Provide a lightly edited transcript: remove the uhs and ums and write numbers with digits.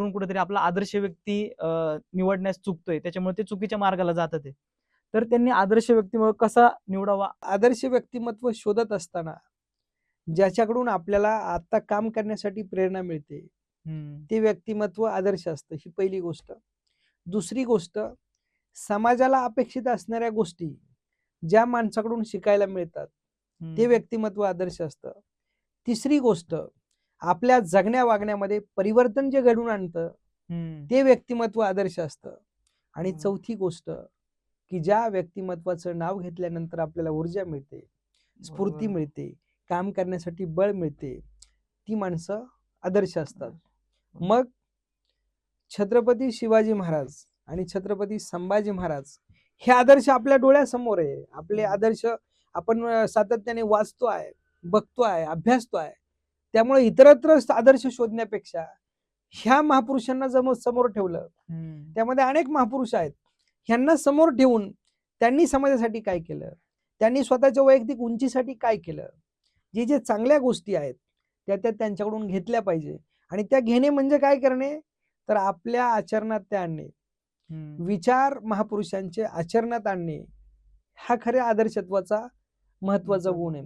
करून कुठेतरी आपला आदर्श व्यक्ती निवडण्यास चुकतोय, त्याच्यामुळे ते चुकीच्या मार्गाला जातात आहे. तर त्यांनी आदर्श व्यक्ती कसा निवडावा? आदर्श व्यक्तिमत्व शोधत असताना ज्याच्याकडून आपल्याला आता काम करण्यासाठी प्रेरणा मिळते ते व्यक्तिमत्व आदर्श असतं, ही पहिली गोष्ट. दुसरी गोष्ट, समाजाला अपेक्षित असणाऱ्या गोष्टी ज्या माणसाकडून शिकायला मिळतात ते व्यक्तिमत्व आदर्श असतं. तिसरी गोष्ट, आपल्या जगण्या वागण्यामध्ये परिवर्तन जे घडून आणतं ते व्यक्तिमत्व आदर्श असतं. आणि चौथी गोष्ट, की ज्या व्यक्तिमत्वाचं नाव घेतल्यानंतर आपल्याला ऊर्जा मिळते, स्फूर्ती मिळते, काम करण्यासाठी बळ मिळते, ती माणसं आदर्श असतात. मग छत्रपती शिवाजी महाराज आणि छत्रपती संभाजी महाराज हे आदर्श आपल्या डोळ्यासमोर आहे. आपले आदर्श आपण सातत्याने वाचतोय, बघतोय, अभ्यासतोय. त्यामुळे इतरत्र आदर्श शोधण्यापेक्षा ह्या महापुरुषांना समोर ठेवलं, त्यामध्ये अनेक महापुरुष आहेत, ह्यांना समोर ठेवून त्यांनी समाजासाठी काय केलं, त्यांनी स्वतःच्या वैयक्तिक उंचीसाठी काय केलं, जे चांगल्या गोष्टी आहेत त्या त्यांच्याकडून घेतल्या पाहिजे. आणि त्या घेणे म्हणजे काय करणे, तर आपल्या आचरणात त्या आणणे. विचार महापुरुषांचे आचरणात आणणे हा खऱ्या आदर्शत्वाचा महत्वाचा गुण आहे.